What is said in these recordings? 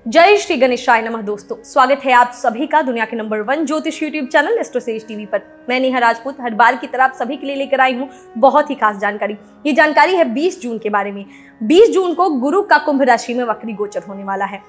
जय श्री गणेशाय नमः। दोस्तों, स्वागत है आप सभी का दुनिया के नंबर 1 ज्योतिष यूट्यूब चैनल एस्ट्रोसेज टीवी पर। मैं नेहा राजपूत हर बार की तरह आप सभी के लिए लेकर आई हूँ बहुत ही खास जानकारी। ये जानकारी है 20 जून के बारे में। 20 जून को गुरु का कुंभ राशि में वक्री गोचर होने वाला है।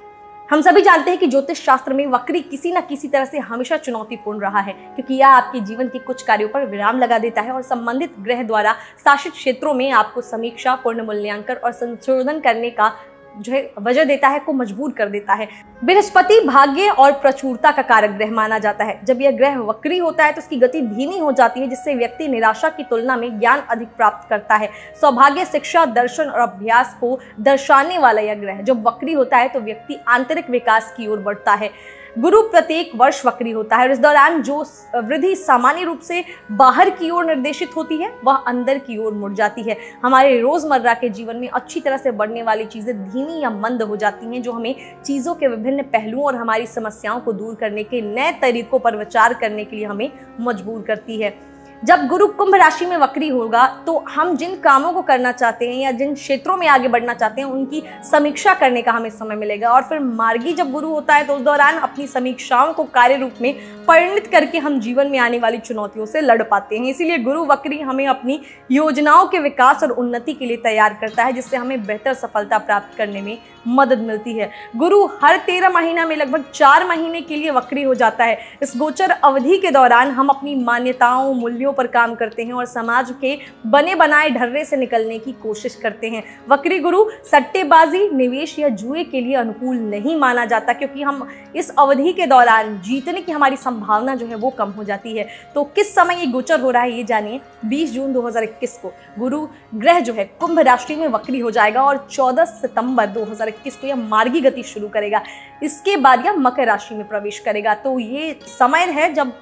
हम सभी जानते हैं कि ज्योतिष शास्त्र में वक्री किसी न किसी तरह से हमेशा चुनौतीपूर्ण रहा है, क्योंकि यह आपके जीवन के कुछ कार्यों पर विराम लगा देता है और संबंधित ग्रह द्वारा शासित क्षेत्रों में आपको समीक्षा, पूर्ण मूल्यांकन और संशोधन करने का जो है वजह देता है, को मजबूर कर देता है। बृहस्पति भाग्य और प्रचुरता का कारक ग्रह माना जाता है। जब यह ग्रह वक्री होता है तो उसकी गति धीमी हो जाती है, जिससे व्यक्ति निराशा की तुलना में ज्ञान अधिक प्राप्त करता है। सौभाग्य, शिक्षा, दर्शन और अभ्यास को दर्शाने वाला यह ग्रह जब वक्री होता है तो व्यक्ति आंतरिक विकास की ओर बढ़ता है। गुरु प्रत्येक वर्ष वक्री होता है और इस दौरान जो वृद्धि सामान्य रूप से बाहर की ओर निर्देशित होती है वह अंदर की ओर मुड़ जाती है। हमारे रोजमर्रा के जीवन में अच्छी तरह से बढ़ने वाली चीजें धीमी या मंद हो जाती हैं, जो हमें चीजों के विभिन्न पहलुओं और हमारी समस्याओं को दूर करने के नए तरीकों पर विचार करने के लिए हमें मजबूर करती है। जब गुरु कुंभ राशि में वक्री होगा तो हम जिन कामों को करना चाहते हैं या जिन क्षेत्रों में आगे बढ़ना चाहते हैं उनकी समीक्षा करने का हमें समय मिलेगा। और फिर मार्गी जब गुरु होता है तो उस दौरान अपनी समीक्षाओं को कार्य रूप में परिणित करके हम जीवन में आने वाली चुनौतियों से लड़ पाते हैं। इसीलिए गुरु वक्री हमें अपनी योजनाओं के विकास और उन्नति के लिए तैयार करता है, जिससे हमें बेहतर सफलता प्राप्त करने में मदद मिलती है। गुरु हर 13 महीना में लगभग 4 महीने के लिए वक्री हो जाता है। इस गोचर अवधि के दौरान हम अपनी मान्यताओं, मूल्यों पर काम करते हैं और समाज के बने बनाए ढर्रे से निकलने की कोशिश करते हैं। वक्री गुरु सट्टेबाजी, निवेश या जुए के लिए अनुकूल नहीं माना जाता, क्योंकि हम इस अवधि के दौरान जीतने की हमारी संभावना जो है वो कम हो जाती है। तो किस समय ये गोचर हो रहा है ये जानिए। 20 जून 2021 को गुरु ग्रह जो है कुंभ राशि में वक्री हो जाएगा और 14 सितंबर 2021 को यह मार्गी गति शुरू करेगा। इसके बाद यह मकर राशि में प्रवेश करेगा। तो ये समय है जब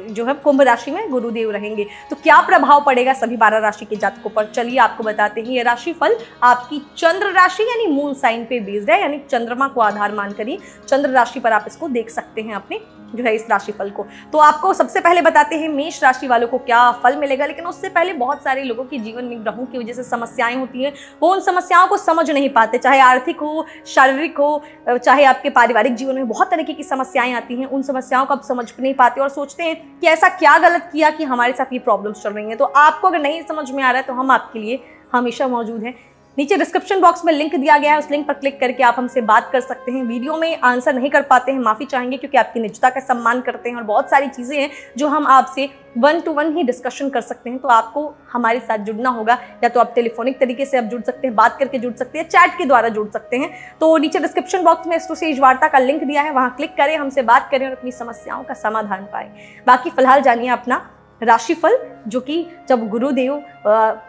जो है कुंभ राशि में गुरुदेव रहेंगे। तो क्या प्रभाव पड़ेगा सभी 12 राशि के जातकों पर, चलिए आपको बताते हैं। यह राशिफल आपकी चंद्र राशि यानी मून साइन पे बेस्ड है, यानी चंद्रमा को आधार मानकर ही चंद्र राशि पर आप इसको देख सकते हैं अपने जो है इस राशिफल को। तो आपको सबसे पहले बताते हैं मेष राशि वालों को क्या फल मिलेगा। लेकिन उससे पहले बहुत सारे लोगों के जीवन में ग्रहों की वजह से समस्याएं होती हैं, वो उन समस्याओं को समझ नहीं पाते, चाहे आर्थिक हो, शारीरिक हो, चाहे आपके पारिवारिक जीवन में बहुत तरीके की समस्याएं आती हैं। उन समस्याओं को आप समझ नहीं पाते और सोचते हैं कि ऐसा क्या गलत किया कि हमारे साथ ये प्रॉब्लम्स चल रही हैं। तो आपको अगर नहीं समझ में आ रहा है तो हम आपके लिए हमेशा मौजूद हैं। नीचे डिस्क्रिप्शन बॉक्स में लिंक दिया गया है, उस लिंक पर क्लिक करके आप हमसे बात कर सकते हैं। वीडियो में आंसर नहीं कर पाते हैं, माफ़ी चाहेंगे, क्योंकि आपकी निजता का सम्मान करते हैं और बहुत सारी चीज़ें हैं जो हम आपसे 1 to 1 ही डिस्कशन कर सकते हैं। तो आपको हमारे साथ जुड़ना होगा, या तो आप टेलीफोनिक तरीके से आप जुड़ सकते हैं, बात करके जुड़ सकते हैं, चैट के द्वारा जुड़ सकते हैं। तो नीचे डिस्क्रिप्शन बॉक्स में एस्ट्रोसेज वार्ता का लिंक दिया है, वहाँ क्लिक करें, हमसे बात करें और अपनी समस्याओं का समाधान पाएं। बाकी फिलहाल जानिए अपना राशिफल, जो कि जब गुरुदेव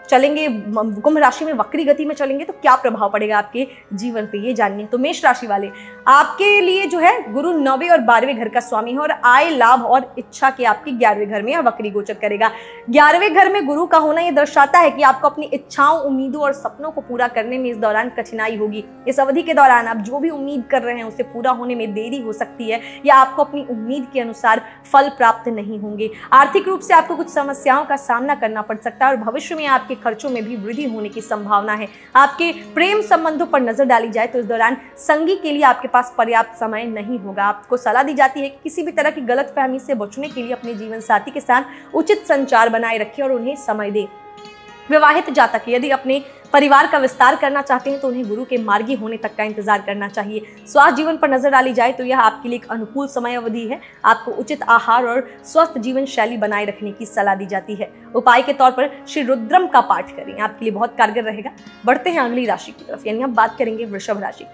चलेंगे कुंभ राशि में वक्री गति में चलेंगे तो क्या प्रभाव पड़ेगा आपके जीवन पे, ये जानिए। तो मेष राशि वाले, आपके लिए जो है गुरु 9वें और 12वें घर का स्वामी है और आय, लाभ और इच्छा के आपके 11वें घर में वक्री गोचर करेगा। 11वें घर में गुरु का होना यह दर्शाता है कि आपको अपनी इच्छाओं, उम्मीदों और सपनों को पूरा करने में इस दौरान कठिनाई होगी। इस अवधि के दौरान आप जो भी उम्मीद कर रहे हैं उसे पूरा होने में देरी हो सकती है, या आपको अपनी उम्मीद के अनुसार फल प्राप्त नहीं होंगे। आर्थिक रूप से आपको कुछ समस्याओं का सामना करना पड़ सकता है और भविष्य में आपके खर्चों में भी वृद्धि होने की संभावना है। आपके प्रेम संबंधों पर नजर डाली जाए तो इस दौरान संगी के लिए आपके पास पर्याप्त समय नहीं होगा। आपको सलाह दी जाती है कि किसी भी तरह की गलतफहमी से बचने के लिए अपने जीवन साथी के साथ उचित संचार बनाए रखें और उन्हें समय दें। विवाहित जातक यदि अपने परिवार का विस्तार करना चाहते हैं तो उन्हें गुरु के मार्गी होने तक का इंतजार करना चाहिए। स्वास्थ्य जीवन पर नजर डाली जाए तो यह आपके लिए एक अनुकूल समय अवधि है। आपको उचित आहार और स्वस्थ जीवन शैली बनाए रखने की सलाह दी जाती है। उपाय के तौर पर श्री रुद्रम का पाठ करें, आपके लिए बहुत कारगर रहेगा। बढ़ते हैं अगली राशि की तरफ, यानी हम बात करेंगे वृषभ राशि।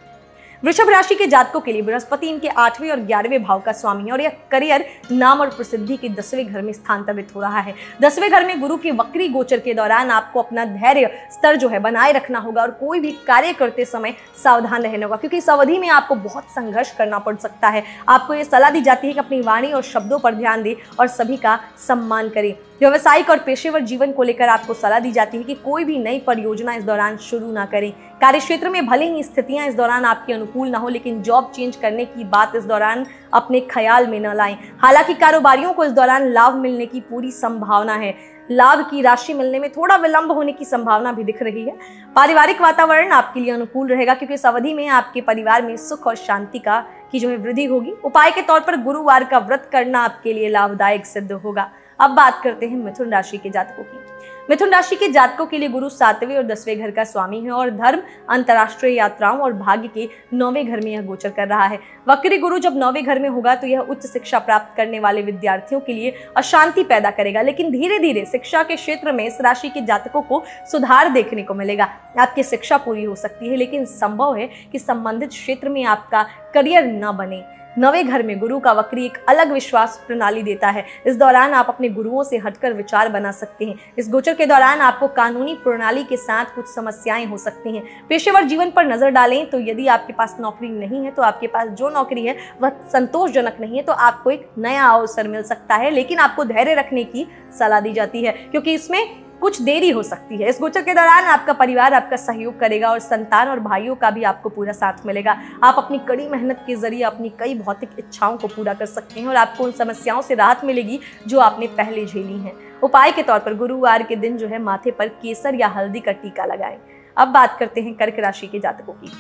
वृषभ राशि के जातकों के लिए बृहस्पति इनके 8वें और 11वें भाव का स्वामी है और यह करियर, नाम और प्रसिद्धि के 10वें घर में स्थानांतरित हो रहा है। 10वें घर में गुरु के वक्री गोचर के दौरान आपको अपना धैर्य स्तर जो है बनाए रखना होगा और कोई भी कार्य करते समय सावधान रहना होगा, क्योंकि इस अवधि में आपको बहुत संघर्ष करना पड़ सकता है। आपको ये सलाह दी जाती है कि अपनी वाणी और शब्दों पर ध्यान दें और सभी का सम्मान करें। व्यवसायिक और पेशेवर जीवन को लेकर आपको सलाह दी जाती है कि कोई भी नई परियोजना इस दौरान शुरू ना करें। कार्यक्षेत्र में भले ही स्थितियां इस दौरान आपके अनुकूल ना हो, लेकिन जॉब चेंज करने की बात इस दौरान अपने ख्याल में न लाएं। हालांकि कारोबारियों को इस दौरान लाभ मिलने की पूरी संभावना है। लाभ की राशि मिलने में थोड़ा विलंब होने की संभावना भी दिख रही है। पारिवारिक वातावरण आपके लिए अनुकूल रहेगा, क्योंकि इस अवधि में आपके परिवार में सुख और शांति की वृद्धि होगी। उपाय के तौर पर गुरुवार का व्रत करना आपके लिए लाभदायक सिद्ध होगा। अब बात करते हैं मिथुन राशि के जातकों की। मिथुन राशि के जातकों के लिए गुरु 7वें और 10वें घर का स्वामी है और धर्म, अंतर्राष्ट्रीय यात्राओं और भाग्य के 9वें घर में यह गोचर कर रहा है। वक्री गुरु जब 9वें घर में होगा तो यह उच्च शिक्षा प्राप्त करने वाले विद्यार्थियों के लिए अशांति पैदा करेगा, लेकिन धीरे धीरे शिक्षा के क्षेत्र में इस राशि के जातकों को सुधार देखने को मिलेगा। आपकी शिक्षा पूरी हो सकती है, लेकिन संभव है कि संबंधित क्षेत्र में आपका करियर न बने। 9वें घर में गुरु का वक्री एक अलग विश्वास प्रणाली देता है। इस दौरान आप अपने गुरुओं से हटकर विचार बना सकते हैं। इस गोचर के दौरान आपको कानूनी प्रणाली के साथ कुछ समस्याएं हो सकती हैं। पेशेवर जीवन पर नजर डालें तो यदि आपके पास नौकरी नहीं है तो आपके पास जो नौकरी है वह संतोषजनक नहीं है, तो आपको एक नया अवसर मिल सकता है, लेकिन आपको धैर्य रखने की सलाह दी जाती है, क्योंकि इसमें कुछ देरी हो सकती है। इस गोचर के दौरान आपका परिवार आपका सहयोग करेगा और संतान और भाइयों का भी आपको पूरा साथ मिलेगा। आप अपनी कड़ी मेहनत के जरिए अपनी कई भौतिक इच्छाओं को पूरा कर सकते हैं और आपको उन समस्याओं से राहत मिलेगी जो आपने पहले झेली हैं। उपाय के तौर पर गुरुवार के दिन माथे पर केसर या हल्दी का टीका लगाएं। अब बात करते हैं कर्क राशि के जातकों की।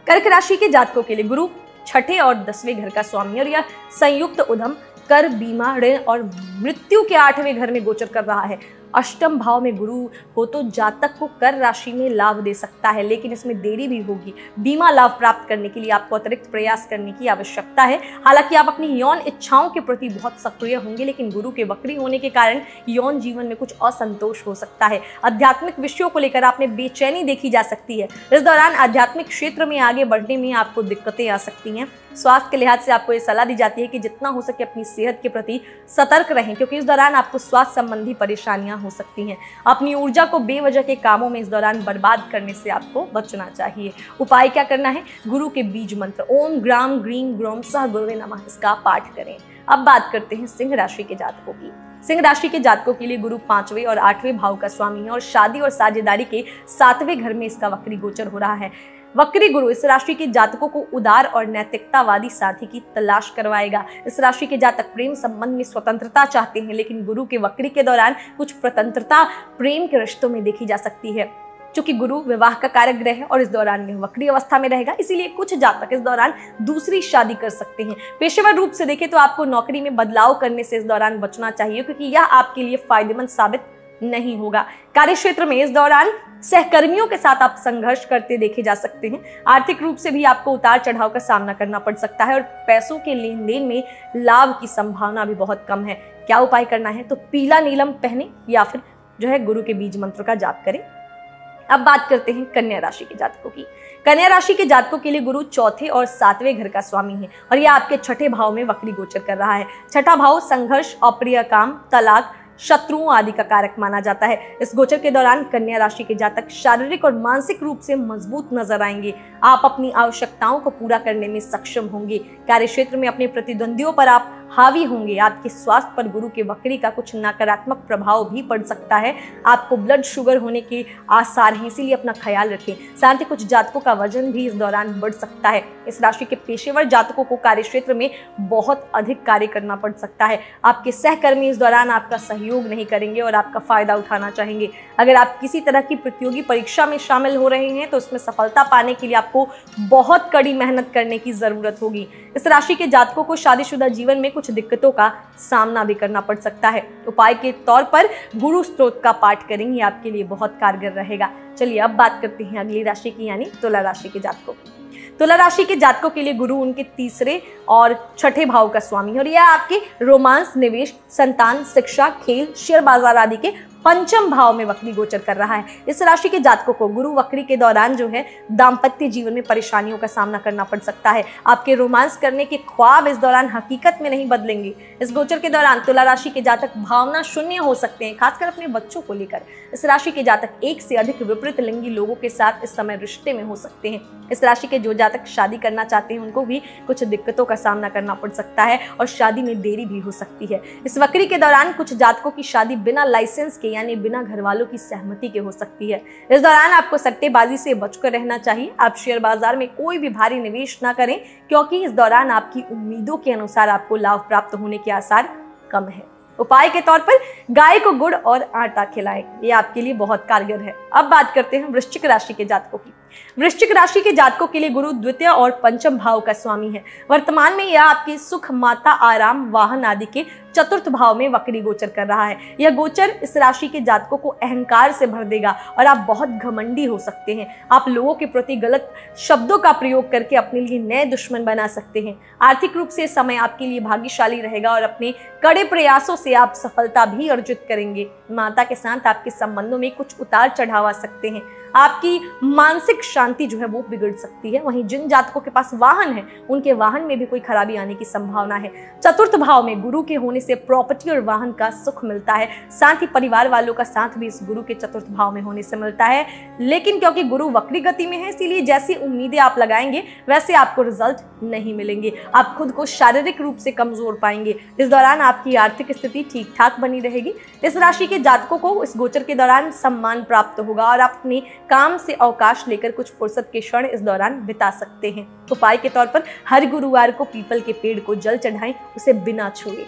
कर्क राशि के जातकों के लिए गुरु 6ठे और 10वें घर का स्वामी और यह संयुक्त उद्यम, कर, बीमा, ऋण और मृत्यु के 8वें घर में गोचर कर रहा है। अष्टम भाव में गुरु हो तो जातक को कर राशि में लाभ दे सकता है, लेकिन इसमें देरी भी होगी। बीमा लाभ प्राप्त करने के लिए आपको अतिरिक्त प्रयास करने की आवश्यकता है। हालांकि आप अपनी यौन इच्छाओं के प्रति बहुत सक्रिय होंगे, लेकिन गुरु के वक्री होने के कारण यौन जीवन में कुछ असंतोष हो सकता है। आध्यात्मिक विषयों को लेकर आप में बेचैनी देखी जा सकती है। इस दौरान आध्यात्मिक क्षेत्र में आगे बढ़ने में आपको दिक्कतें आ सकती हैं। स्वास्थ्य के लिहाज से आपको ये सलाह दी जाती है कि जितना हो सके अपनी सेहत के प्रति सतर्क रहें, क्योंकि इस दौरान आपको स्वास्थ्य संबंधी परेशानियां हो सकती हैं। अपनी ऊर्जा को बेवजह के कामों में इस दौरान बर्बाद करने से आपको बचना चाहिए। उपाय क्या करना है? गुरु के बीज मंत्र ओम ग्राम ग्रीम ग्रोम सह गुरुवे नमः, इसका पाठ करें। अब बात करते हैं सिंह राशि के जातकों की। सिंह राशि के जातकों के लिए गुरु 5वें और 8वें भाव का स्वामी है और शादी और साझेदारी के 7वें घर में इसका वक्री गोचर हो रहा है। वक्री गुरु इस राशि के जातकों को उदार और नैतिकतावादी साथी की तलाश करवाएगा। इस राशि के जातक प्रेम संबंध में स्वतंत्रता चाहते हैं, लेकिन गुरु के वक्री के दौरान कुछ स्वतंत्रता प्रेम के रिश्तों में देखी जा सकती है। चूंकि गुरु विवाह का कारक ग्रह है और इस दौरान यह वक्री अवस्था में रहेगा, इसीलिए कुछ जातक इस दौरान दूसरी शादी कर सकते हैं। पेशेवर रूप से देखें तो आपको नौकरी में बदलाव करने से इस दौरान बचना चाहिए, क्योंकि यह आपके लिए फायदेमंद साबित नहीं होगा। कार्यक्षेत्र में इस दौरान सहकर्मियों के साथ आप संघर्ष करते देखे जा सकते हैं। आर्थिक रूप से भी आपको उतार चढ़ाव का सामना करना पड़ सकता है और पैसों के लेन देन में लाभ की संभावना भी बहुत कम है। क्या उपाय करना है? तो पीला नीलम पहने या फिर गुरु के बीज मंत्र का जाप करें। अब बात करते हैं कन्या राशि के जातकों की। कन्या राशि के जातकों के लिए गुरु 4थे और 7वें घर का स्वामी है और यह आपके 6ठे भाव में वक्री गोचर कर रहा है। 6ठा भाव संघर्ष, अप्रिय काम, तलाक, शत्रुओं आदि का कारक माना जाता है। इस गोचर के दौरान कन्या राशि के जातक शारीरिक और मानसिक रूप से मजबूत नजर आएंगे। आप अपनी आवश्यकताओं को पूरा करने में सक्षम होंगे। कार्यक्षेत्र में अपने प्रतिद्वंदियों पर आप हावी होंगे। आपके स्वास्थ्य पर गुरु के वक्री का कुछ नकारात्मक प्रभाव भी पड़ सकता है। आपको ब्लड शुगर होने के आसार हैं, इसीलिए अपना ख्याल रखें। साथ ही कुछ जातकों का वजन भी इस दौरान बढ़ सकता है। इस राशि के पेशेवर जातकों को कार्यक्षेत्र में बहुत अधिक कार्य करना पड़ सकता है। आपके सहकर्मी इस दौरान आपका सहयोग नहीं करेंगे और आपका फायदा उठाना चाहेंगे। अगर आप किसी तरह की प्रतियोगी परीक्षा में शामिल हो रहे हैं तो इसमें सफलता पाने के लिए आपको बहुत कड़ी मेहनत करने की जरूरत होगी। इस राशि के जातकों को शादीशुदा जीवन में कुछ दिक्कतों का सामना भी करना पड़ सकता है। उपाय के तौर पर गुरु स्तोत्र का पाठ करेंगे, आपके लिए बहुत कारगर रहेगा। चलिए अब बात करते हैं अगली राशि की, यानी तुला राशि के जातकों की। तुला राशि के जातकों के लिए गुरु उनके 3रे और 6ठे भाव का स्वामी है और यह आपके रोमांस, निवेश, संतान, शिक्षा, खेल, शेयर बाजार आदि के पंचम भाव में वक्री गोचर कर रहा है। इस राशि के जातकों को गुरु वक्री के दौरान जो है दाम्पत्य जीवन में परेशानियों का सामना करना पड़ सकता है। आपके रोमांस करने के ख्वाब इस दौरान हकीकत में नहीं बदलेंगे। इस गोचर के दौरान तुला राशि के जातक भावना शून्य हो सकते हैं, खासकर अपने बच्चों को लेकर। इस राशि के जातक एक से अधिक विपरीत लिंगी लोगों के साथ इस समय रिश्ते में हो सकते हैं। इस राशि के जो जातक शादी करना चाहते हैं उनको भी कुछ दिक्कतों का सामना करना पड़ सकता है और शादी में देरी भी हो सकती है। इस वक्री के दौरान कुछ जातकों की शादी बिना लाइसेंस के यानी बिना घर वालों की सहमति के हो सकती है। इस दौरान आपको सट्टेबाजी से बचकर रहना चाहिए। आप शेयर बाजार में कोई भी भारी निवेश ना करें, क्योंकि इस दौरान आपकी उम्मीदों के अनुसार आपको लाभ प्राप्त होने के आसार कम है। उपाय के तौर पर गाय को गुड़ और आटा खिलाएं, ये आपके लिए बहुत कारगर है। अब बात करते हैं वृश्चिक राशि के जातकों की। वृश्चिक राशि के जातकों के लिए गुरु द्वितीय और पंचम भाव का स्वामी है। वर्तमान में यह आपके सुख, माता, आराम, वाहन आदि के चतुर्थ भाव में वक्री गोचर कर रहा है। यह गोचर इस राशि के जातकों को अहंकार से भर देगा और आप बहुत घमंडी हो सकते हैं। आप लोगों के प्रति गलत शब्दों का प्रयोग करके अपने लिए नए दुश्मन बना सकते हैं। आर्थिक रूप से समय आपके लिए भाग्यशाली रहेगा और अपने कड़े प्रयासों से आप सफलता भी अर्जित करेंगे। माता के साथ आपके संबंधों में कुछ उतार चढ़ाव आ सकते हैं। आपकी मानसिक शांति जो है वो बिगड़ सकती है। वहीं जिन जातकों के पास वाहन है उनके वाहन में भी कोई खराबी आने की संभावना है। चतुर्थ भाव में गुरु के होने से प्रॉपर्टी और वाहन का सुख मिलता है। साथ ही परिवार वालों का साथ भी इस गुरु के चतुर्थ भाव में होने से मिलता है। लेकिन क्योंकि गुरु वक्री गति में है, इसीलिए जैसी उम्मीदें आप लगाएंगे वैसे आपको रिजल्ट नहीं मिलेंगे। आप खुद को शारीरिक रूप से कमजोर पाएंगे। इस दौरान आपकी आर्थिक स्थिति ठीक ठाक बनी रहेगी। इस राशि के जातकों को इस गोचर के दौरान सम्मान प्राप्त होगा और आप अपने काम से अवकाश लेकर कुछ फुर्सत के क्षण इस दौरान बिता सकते हैं। उपाय के तौर पर हर गुरुवार को पीपल के पेड़ को जल चढ़ाएं, उसे बिना छुए।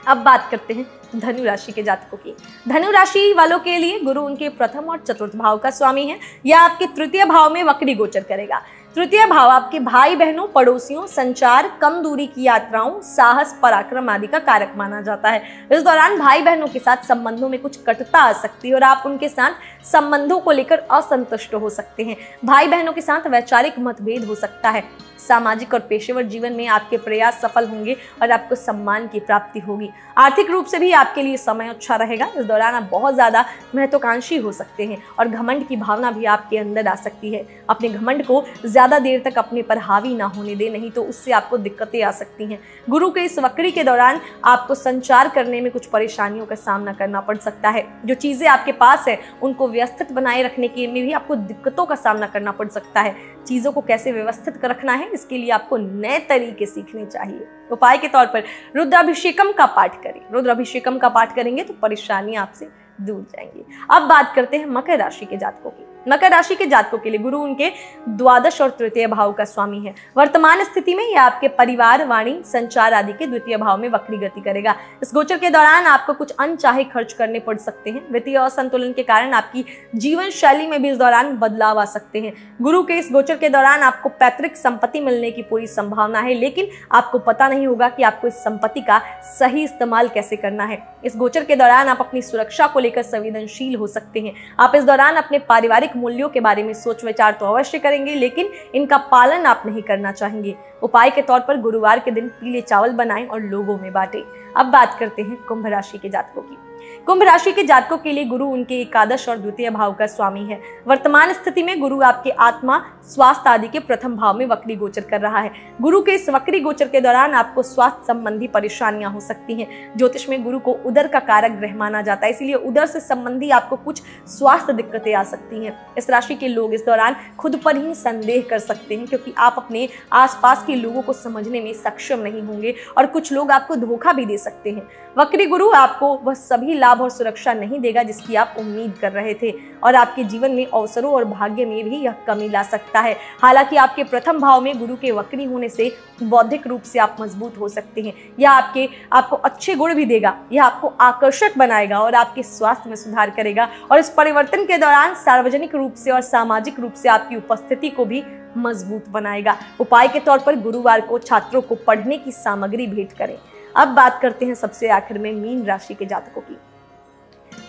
अब बात करते हैं धनु राशि के जातकों की। धनु राशि वालों के लिए गुरु उनके प्रथम और चतुर्थ भाव का स्वामी है। यह आपके तृतीय भाव में वक्री गोचर करेगा। तृतीय भाव आपके भाई बहनों, पड़ोसियों, संचार, कम दूरी की यात्राओं, साहस, पराक्रम आदि का कारक माना जाता है। इस दौरान भाई बहनों के साथ संबंधों में कुछ कटुता आ सकती है और आप उनके साथ संबंधों को लेकर असंतुष्ट हो सकते हैं। भाई बहनों के साथ वैचारिक मतभेद हो सकता है। सामाजिक और पेशेवर जीवन में आपके प्रयास सफल होंगे और आपको सम्मान की प्राप्ति होगी। आर्थिक रूप से भी आपके लिए समय अच्छा रहेगा। इस दौरान आप बहुत ज्यादा महत्वाकांक्षी हो सकते हैं और घमंड की भावना भी आपके अंदर आ सकती है। अपने घमंड को ज्यादा देर तक अपने पर हावी ना होने दें, नहीं तो उससे आपको दिक्कतें आ सकती हैं। गुरु के इस वक्री के दौरान आपको संचार करने में कुछ परेशानियों का सामना करना पड़ सकता है। जो चीजें आपके पास है उनको व्यवस्थित बनाए रखने के में भी आपको दिक्कतों का सामना करना पड़ सकता है। चीजों को कैसे व्यवस्थित रखना है इसके लिए आपको नए तरीके सीखने चाहिए। उपाय के तौर पर रुद्राभिषेकम का पाठ करें। रुद्राभिषेकम का पाठ करेंगे तो परेशानी आपसे दूर जाएंगी। अब बात करते हैं मकर राशि के जातकों की। मकर राशि के जातकों के लिए गुरु उनके द्वादश और तृतीय भाव का स्वामी है। वर्तमान स्थिति में यह आपके परिवार, वाणी, संचार आदि के द्वितीय भाव में वक्री गति करेगा। इस गोचर के दौरान आपको कुछ अनचाहे खर्च करने पड़ सकते हैं। वित्तीय असंतुलन के कारण आपकी जीवन शैली में भी इस दौरान बदलाव आ सकते हैं। गुरु के इस गोचर के दौरान आपको पैतृक संपत्ति मिलने की पूरी संभावना है, लेकिन आपको पता नहीं होगा कि आपको इस संपत्ति का सही इस्तेमाल कैसे करना है। इस गोचर के दौरान आप अपनी सुरक्षा को लेकर संवेदनशील हो सकते हैं। आप इस दौरान अपने पारिवारिक मूल्यों के बारे में सोच विचार तो अवश्य करेंगे, लेकिन इनका पालन आप नहीं करना चाहेंगे। उपाय के तौर पर गुरुवार के दिन पीले चावल बनाएं और लोगों में बांटें। अब बात करते हैं कुंभ राशि के जातकों की। कुंभ राशि के जातकों के लिए गुरु उनके एकादश और द्वितीय भाव का स्वामी है। वर्तमान स्थिति में गुरु आपके आत्मा, स्वास्थ्य आदि के प्रथम भाव में वक्री गोचर कर रहा है। गुरु के इस वक्री गोचर के दौरान आपको स्वास्थ्य संबंधी परेशानियां हो सकती हैं। ज्योतिष में गुरु को उदर का कारक ग्रह माना जाता है, इसलिए उदर से संबंधी आपको कुछ स्वास्थ्य दिक्कतें आ सकती हैं। इस राशि के लोग इस दौरान खुद पर ही संदेह कर सकते हैं, क्योंकि आप अपने आसपास के लोगों को समझने में सक्षम नहीं होंगे और कुछ लोग आपको धोखा भी दे सकते हैं। वक्री गुरु आपको वह सभी लाभ और सुरक्षा नहीं देगा जिसकी आप उम्मीद कर रहे थे, और आपके जीवन में अवसरों और भाग्य में भी यह कमी ला सकता है। हालांकि आपके प्रथम भाव में गुरु के वक्री होने से बौद्धिक रूप से आप मजबूत हो सकते हैं। यह आपको अच्छे गुण भी देगा, यह आपको आकर्षक बनाएगा और आपके स्वास्थ्य में सुधार करेगा। और इस परिवर्तन के दौरान सार्वजनिक रूप से और सामाजिक रूप से आपकी उपस्थिति को भी मजबूत बनाएगा। उपाय के तौर पर गुरुवार को छात्रों को पढ़ने की सामग्री भेंट करें। अब बात करते हैं सबसे आखिर में मीन राशि के जातकों की।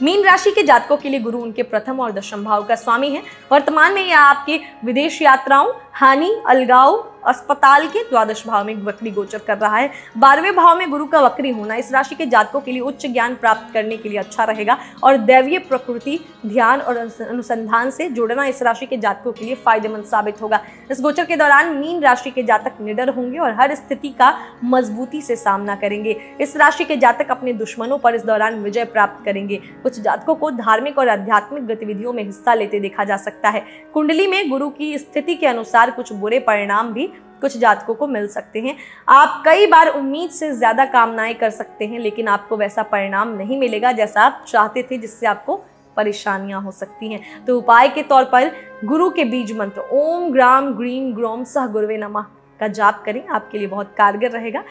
मीन राशि के जातकों के लिए गुरु उनके प्रथम और दशम भाव का स्वामी है। वर्तमान में यह आपके विदेश यात्राओं, हानि, अलगाव अस्पताल के द्वादश भाव में वक्री गोचर कर रहा है। 12वें भाव में गुरु का वक्री होना इस राशि के जातकों के लिए उच्च ज्ञान प्राप्त करने के लिए अच्छा रहेगा और दैवीय प्रकृति, ध्यान और अनुसंधान से जुड़ना इस राशि के जातकों के लिए फायदेमंद साबित होगा। इस गोचर के दौरान मीन राशि के जातक निडर होंगे और हर स्थिति का मजबूती से सामना करेंगे। इस राशि के जातक अपने दुश्मनों पर इस दौरान विजय प्राप्त करेंगे। कुछ जातकों को धार्मिक और आध्यात्मिक गतिविधियों में हिस्सा लेते देखा जा सकता है। कुंडली में गुरु की स्थिति के अनुसार कुछ बुरे परिणाम भी कुछ जातकों को मिल सकते हैं। आप कई बार उम्मीद से ज्यादा कामनाएं कर सकते हैं, लेकिन आपको वैसा परिणाम नहीं मिलेगा जैसा आप चाहते थे, जिससे आपको परेशानियां हो सकती हैं। तो उपाय के तौर पर गुरु के बीज मंत्र ओम ग्राम ग्रीम ग्रोम सह गुरुवे नमः का जाप करें, आपके लिए बहुत कारगर रहेगा।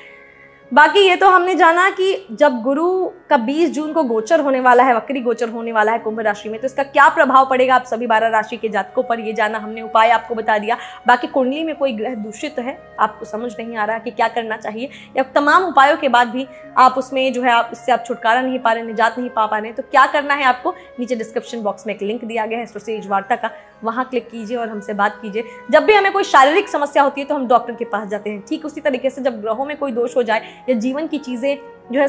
बाकी ये तो हमने जाना कि जब गुरु का 20 जून को गोचर होने वाला है, वक्री गोचर होने वाला है कुंभ राशि में, तो इसका क्या प्रभाव पड़ेगा आप सभी 12 राशि के जातकों पर, ये जाना हमने, उपाय आपको बता दिया। बाकी कुंडली में कोई ग्रह दूषित है, आपको समझ नहीं आ रहा कि क्या करना चाहिए, या तमाम उपायों के बाद भी आप उसमें जो है आप उससे आप छुटकारा नहीं पा रहे, निजात नहीं पा रहे, तो क्या करना है आपको, नीचे डिस्क्रिप्शन बॉक्स में एक लिंक दिया गया है एस्ट्रोसेज वार्ता का, वहां क्लिक कीजिए और हमसे बात कीजिए। जब भी हमें कोई शारीरिक समस्या होती है तो हम डॉक्टर के पास जाते हैं। ठीक उसी तरीके से जब ग्रहों में कोई दोष हो जाए या जीवन की चीजें जो है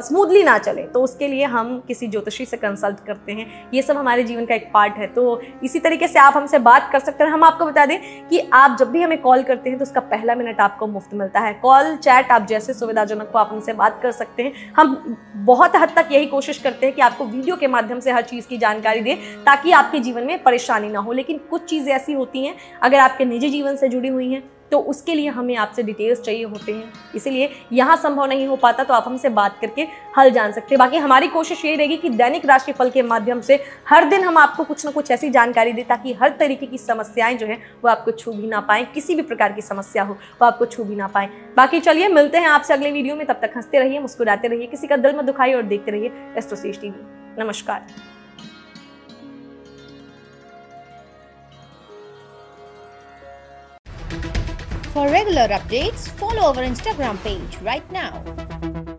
स्मूथली ना चले, तो उसके लिए हम किसी ज्योतिषी से कंसल्ट करते हैं। ये सब हमारे जीवन का एक पार्ट है। तो इसी तरीके से आप हमसे बात कर सकते हैं। हम आपको बता दें कि आप जब भी हमें कॉल करते हैं तो उसका पहला मिनट आपको मुफ्त मिलता है। कॉल, चैट, आप जैसे सुविधाजनक हो आप हमसे बात कर सकते हैं। हम बहुत हद तक यही कोशिश करते हैं कि आपको वीडियो के माध्यम से हर चीज़ की जानकारी दें, ताकि आपके जीवन में परेशानी ना हो। लेकिन कुछ चीज़ें ऐसी होती हैं अगर आपके निजी जीवन से जुड़ी हुई हैं, तो उसके लिए हमें आपसे डिटेल्स चाहिए होते हैं, इसीलिए यहाँ संभव नहीं हो पाता, तो आप हमसे बात करके हल जान सकते हैं। बाकी हमारी कोशिश ये रहेगी कि दैनिक राशिफल के माध्यम से हर दिन हम आपको कुछ ना कुछ ऐसी जानकारी दें ताकि हर तरीके की समस्याएं जो है वो आपको छू भी ना पाएं, किसी भी प्रकार की समस्या हो वो आपको छू भी ना पाएं। बाकी चलिए मिलते हैं आपसे अगले वीडियो में, तब तक हंसते रहिए, मुस्कुराते रहिए, किसी का दिल मत दुखाइए और देखते रहिए एस्ट्रोसेज टीवी। नमस्कार। For regular updates, follow our Instagram page right now.